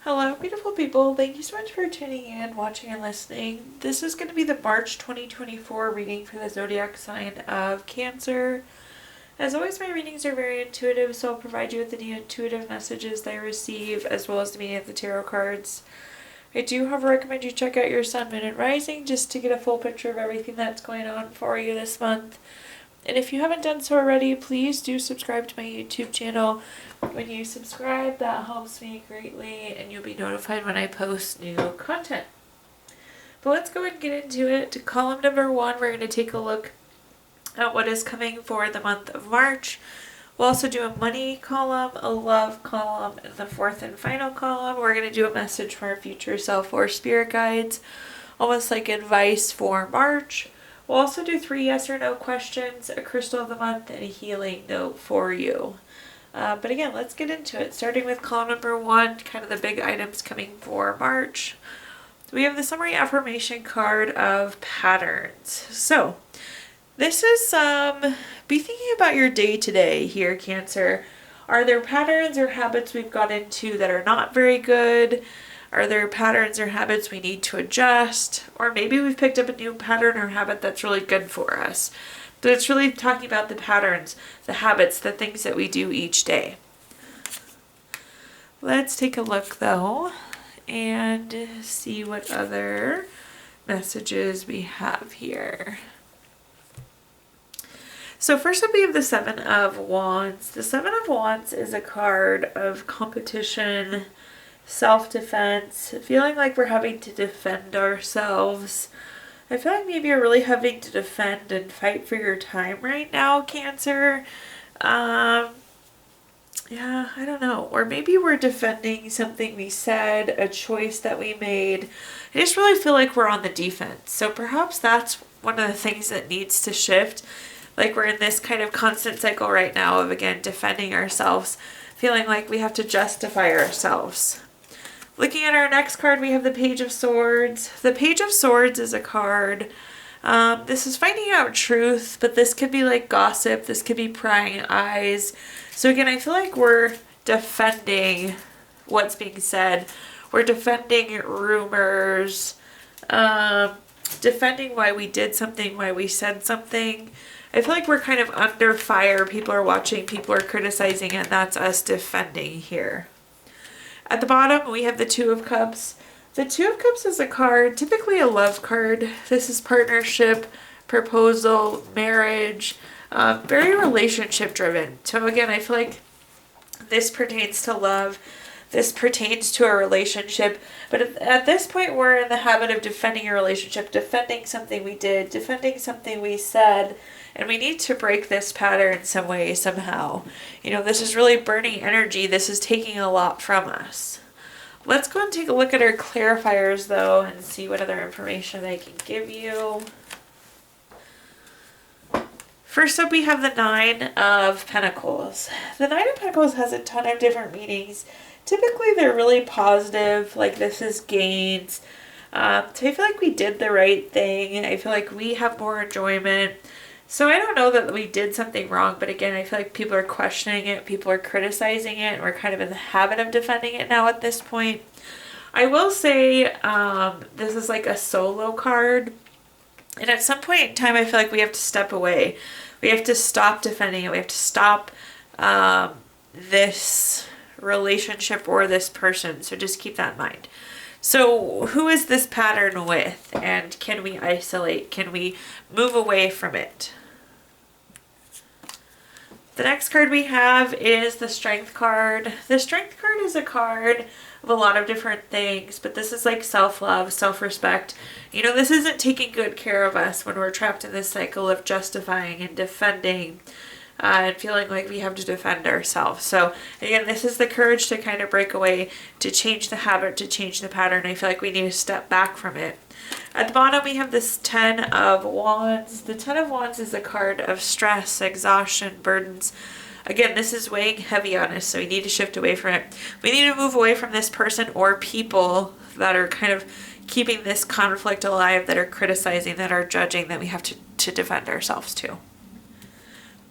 Hello, beautiful people. Thank you so much for tuning in, watching, and listening. This is going to be the March 2024 reading for the zodiac sign of Cancer. As always, my readings are very intuitive, so I'll provide you with the intuitive messages that I receive, as well as the meaning of the tarot cards. I do, however, recommend you check out your sun, moon, and rising just to get a full picture of everything that's going on for you this month. And if you haven't done so already, please do subscribe to my YouTube channel. When you subscribe, that helps me greatly, and you'll be notified when I post new content. But let's go and get into it. To column number 1, we're going to take a look at what is coming for the month of March. We'll also do a money column, a love column, and the fourth and final column, we're going to do a message from our future self or spirit guides, almost like advice for March. We'll also do 3 yes or no questions, a crystal of the month, and a healing note for you. But again, let's get into it. Starting with column number 1, kind of the big items coming for March. We have the summary affirmation card of patterns. So this is be thinking about your day today here, Cancer. Are there patterns or habits we've got into that are not very good? Are there patterns or habits we need to adjust? Or maybe we've picked up a new pattern or habit that's really good for us. But it's really talking about the patterns, the habits, the things that we do each day. Let's take a look though and see what other messages we have here. So first up we have the 7 of Wands. The 7 of Wands is a card of competition, self-defense, feeling like we're having to defend ourselves. I feel like maybe you're really having to defend and fight for your time right now, Cancer. Yeah, I don't know. Or maybe we're defending something we said, a choice that we made. I just really feel like we're on the defense. So perhaps that's one of the things that needs to shift. Like we're in this kind of constant cycle right now of, again, defending ourselves, feeling like we have to justify ourselves. Looking at our next card, we have the Page of Swords. The Page of Swords is a card. This is finding out truth, but this could be like gossip. This could be prying eyes. So again, I feel like we're defending what's being said. We're defending rumors, defending why we did something, why we said something. I feel like we're kind of under fire. People are watching, people are criticizing, and that's us defending here. At the bottom, we have the 2 of Cups. The 2 of Cups is a card, typically a love card. This is partnership, proposal, marriage, very relationship driven. So again, I feel like this pertains to love. This pertains to a relationship. But at this point, we're in the habit of defending a relationship, defending something we did, defending something we said. And we need to break this pattern some way, somehow. You know, this is really burning energy. This is taking a lot from us. Let's go and take a look at our clarifiers, though, and see what other information I can give you. First up, we have the 9 of Pentacles. The 9 of Pentacles has a ton of different meanings. Typically, they're really positive, like this is gains. So I feel like we did the right thing. I feel like we have more enjoyment. So I don't know that we did something wrong, but again, I feel like people are questioning it, people are criticizing it, and we're kind of in the habit of defending it now at this point. I will say this is like a solo card, and at some point in time, I feel like we have to step away. We have to stop defending it. We have to stop this relationship or this person, so just keep that in mind. So who is this pattern with, and can we isolate? Can we move away from it? The next card we have is the Strength card. The Strength card is a card of a lot of different things, but this is like self-love, self-respect. You know, this isn't taking good care of us when we're trapped in this cycle of justifying and defending and feeling like we have to defend ourselves. So again, this is the courage to kind of break away, to change the habit, to change the pattern. I feel like we need to step back from it. At the bottom, we have this 10 of Wands. The 10 of Wands is a card of stress, exhaustion, burdens. Again, this is weighing heavy on us, so we need to shift away from it. We need to move away from this person or people that are kind of keeping this conflict alive, that are criticizing, that are judging, that we have to defend ourselves to.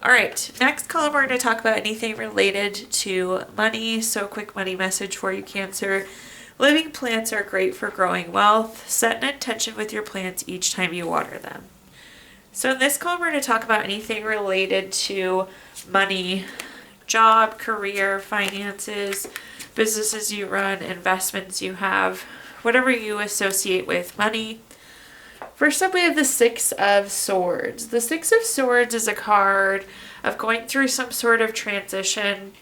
All right, next column we're going to talk about anything related to money. So a quick money message for you, Cancer. Living plants are great for growing wealth. Set an intention with your plants each time you water them. So in this column, we're going to talk about anything related to money, job, career, finances, businesses you run, investments you have, whatever you associate with money. First up, we have the Six of Swords. The Six of Swords is a card of going through some sort of transition.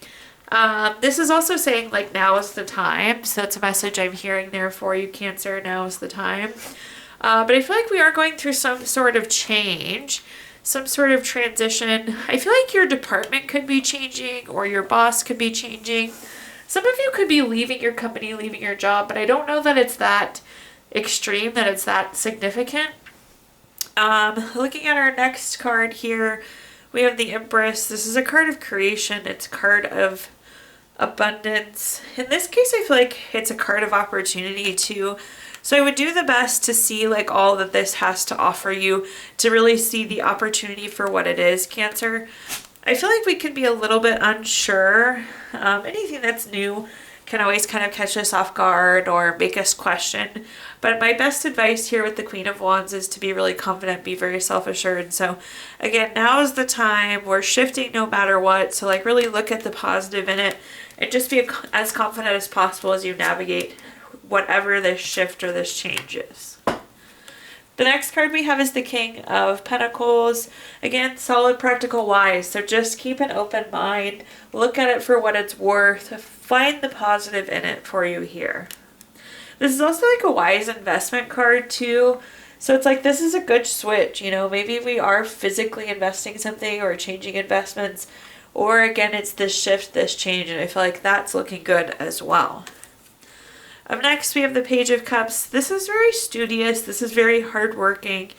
This is also saying like now is the time. So that's a message I'm hearing there for you, Cancer. Now is the time. But I feel like we are going through some sort of change, some sort of transition. I feel like your department could be changing or your boss could be changing. Some of you could be leaving your company, leaving your job, but I don't know that it's that extreme, that it's that significant. Looking at our next card here, we have the Empress. This is a card of creation. It's a card of abundance. In this case, I feel like it's a card of opportunity too. So I would do the best to see like all that this has to offer you, to really see the opportunity for what it is, Cancer. I feel like we can be a little bit unsure. Anything that's new can always kind of catch us off guard or make us question. But my best advice here with the Queen of Wands is to be really confident, be very self-assured. So again, now is the time. We're shifting no matter what. So like really look at the positive in it and just be as confident as possible as you navigate whatever this shift or this change is. The next card we have is the King of Pentacles. Again, solid, practical, wise. So just keep an open mind. Look at it for what it's worth. Find the positive in it for you here. This is also like a wise investment card too. So it's like this is a good switch. You know, maybe we are physically investing something or changing investments. Or again, it's this shift, this change. And I feel like that's looking good as well. Up next, we have the Page of Cups. This is very studious. This is very hardworking.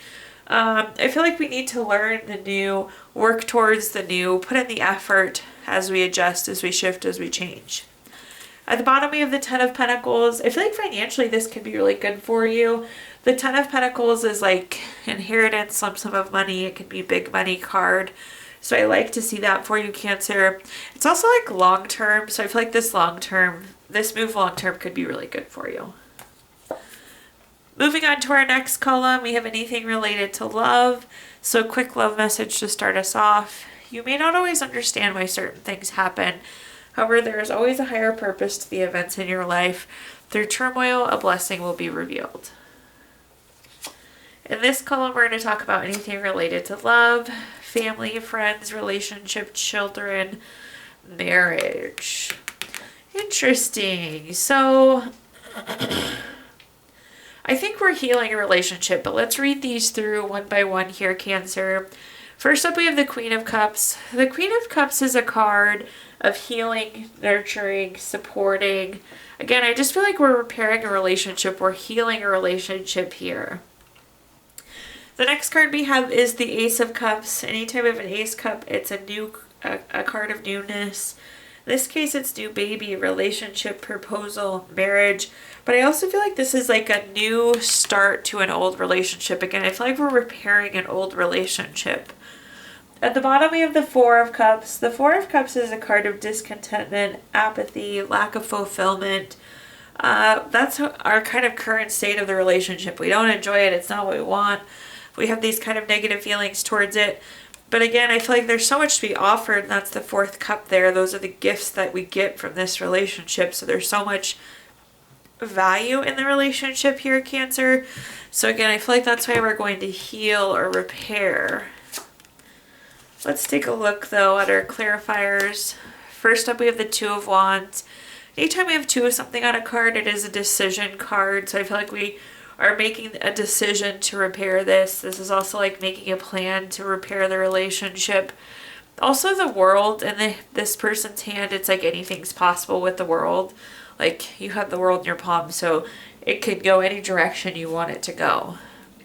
I feel like we need to learn the new, work towards the new, put in the effort as we adjust, as we shift, as we change. At the bottom, we have the Ten of Pentacles. I feel like financially this could be really good for you. The Ten of Pentacles is like inheritance, lump sum of money. It can be a big money card. So I like to see that for you, Cancer. It's also like long term. So I feel like this move long term could be really good for you. Moving on to our next column, we have anything related to love. So a quick love message to start us off. You may not always understand why certain things happen. However, there is always a higher purpose to the events in your life. Through turmoil, a blessing will be revealed. In this column, we're going to talk about anything related to love, family, friends, relationship, children, marriage. Interesting. So I think we're healing a relationship, but let's read these through one by one here, Cancer. First up, we have the Queen of Cups. The Queen of Cups is a card of healing, nurturing, supporting. Again, I just feel like we're repairing a relationship. We're healing a relationship here. The next card we have is the Ace of Cups. Anytime we have an Ace Cup, it's a card of newness. In this case, it's new baby, relationship, proposal, marriage. But I also feel like this is like a new start to an old relationship. Again, I feel like we're repairing an old relationship. At the bottom, we have the Four of Cups. The Four of Cups is a card of discontentment, apathy, lack of fulfillment. That's our kind of current state of the relationship. We don't enjoy it. It's not what we want. We have these kind of negative feelings towards it. But again, I feel like there's so much to be offered, and that's the fourth cup there. Those are the gifts that we get from this relationship. So there's so much value in the relationship here, Cancer. So again, I feel like that's why we're going to heal or repair. Let's take a look, though, at our clarifiers. First up, we have the Two of Wands. Anytime we have two of something on a card, it is a decision card. So I feel like we are making a decision to repair this. This is also like making a plan to repair the relationship. Also the World in this person's hand, it's like anything's possible with the World. Like you have the world in your palm, so it could go any direction you want it to go.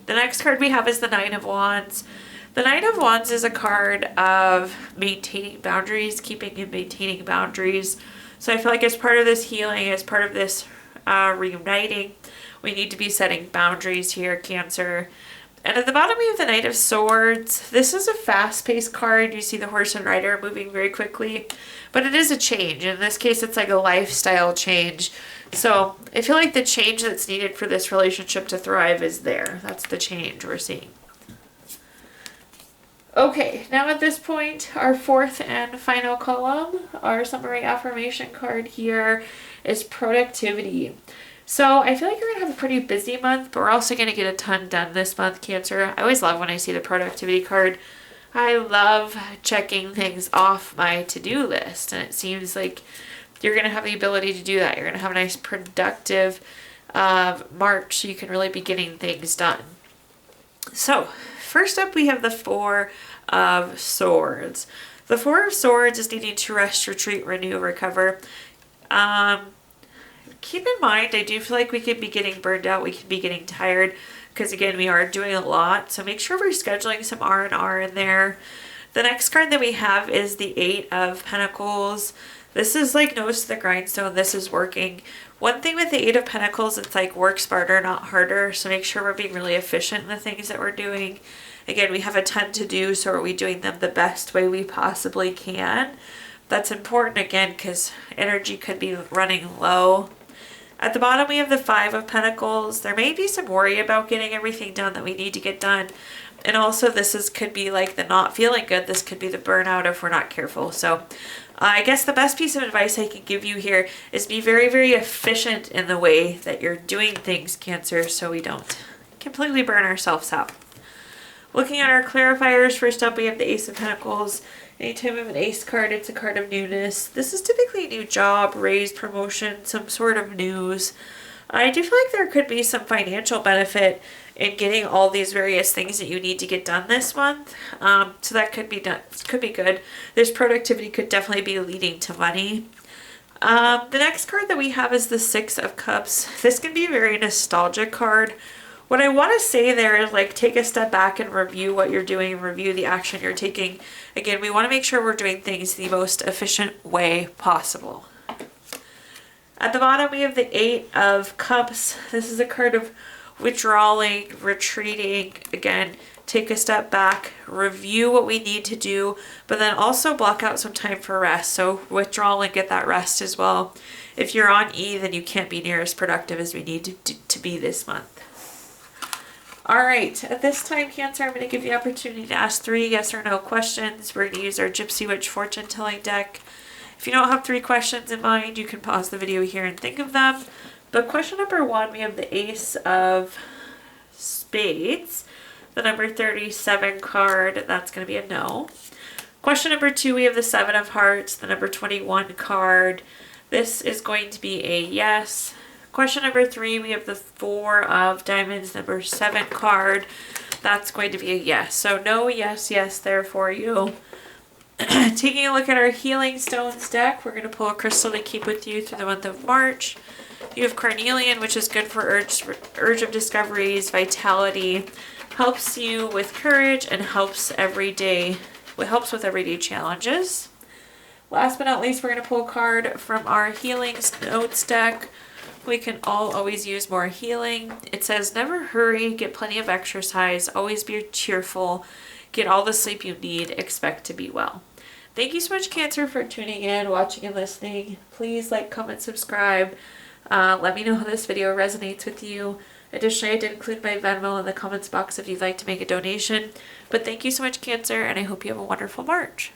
The next card we have is the Nine of Wands. The Nine of Wands is a card of maintaining boundaries, keeping and maintaining boundaries. So I feel like as part of this healing, as part of this reuniting, we need to be setting boundaries here, Cancer. And at the bottom, we have the Knight of Swords. This is a fast-paced card. You see the horse and rider moving very quickly, but it is a change. In this case, it's like a lifestyle change. So I feel like the change that's needed for this relationship to thrive is there. That's the change we're seeing. Okay, now at this point, our fourth and final column, our summary affirmation card here is productivity. So I feel like you're going to have a pretty busy month, but we're also going to get a ton done this month, Cancer. I always love when I see the productivity card. I love checking things off my to-do list, and it seems like you're going to have the ability to do that. You're going to have a nice productive March, so you can really be getting things done. So first up, we have the Four of Swords. The Four of Swords is needing to rest, retreat, renew, recover. Keep in mind, I do feel like we could be getting burned out. We could be getting tired because, again, we are doing a lot. So make sure we're scheduling some R&R in there. The next card that we have is the Eight of Pentacles. This is like nose to the grindstone. This is working. One thing with the Eight of Pentacles, it's like work smarter, not harder. So make sure we're being really efficient in the things that we're doing. Again, we have a ton to do, so are we doing them the best way we possibly can? That's important, again, because energy could be running low. At the bottom, we have the Five of Pentacles. There may be some worry about getting everything done that we need to get done. And also, could be like the not feeling good. This could be the burnout if we're not careful. So I guess the best piece of advice I can give you here is be very, very efficient in the way that you're doing things, Cancer, so we don't completely burn ourselves out. Looking at our clarifiers, first up we have the Ace of Pentacles. Anytime we have an ace card, it's a card of newness. This is typically a new job, raise, promotion, some sort of news. I do feel like there could be some financial benefit in getting all these various things that you need to get done this month. So that could be done. Could be good. This productivity could definitely be leading to money. The next card that we have is the Six of Cups. This can be a very nostalgic card. What I want to say there is, like, take a step back and review what you're doing, review the action you're taking. Again, we want to make sure we're doing things the most efficient way possible. At the bottom, we have the Eight of Cups. This is a card of withdrawing, retreating. Again, take a step back, review what we need to do, but then also block out some time for rest. So withdraw and get that rest as well. If you're on E, then you can't be near as productive as we need to be this month. All right, at this time, Cancer, I'm going to give you the opportunity to ask 3 yes or no questions. We're going to use our Gypsy Witch fortune telling deck. If you don't have 3 questions in mind, you can pause the video here and think of them. But question number 1, we have the Ace of Spades, the number 37 card. That's going to be a no. Question number 2, we have the 7 of Hearts, the number 21 card. This is going to be a yes. Question number 3, we have the 4 of Diamonds, number 7 card. That's going to be a yes. So no, yes, yes there for you. Taking a look at our Healing Stones deck, we're going to pull a crystal to keep with you through the month of March. You have Carnelian, which is good for urge of discoveries, vitality, helps you with courage, and helps with everyday challenges. Last but not least, we're going to pull a card from our Healing Notes deck. We can all always use more healing. It says, never hurry, get plenty of exercise, always be cheerful, get all the sleep you need, expect to be well. Thank you so much, Cancer, for tuning in, watching, and listening. Please like, comment, subscribe. Let me know how this video resonates with you. Additionally, I did include my Venmo in the comments box if you'd like to make a donation. But thank you so much, Cancer, and I hope you have a wonderful March.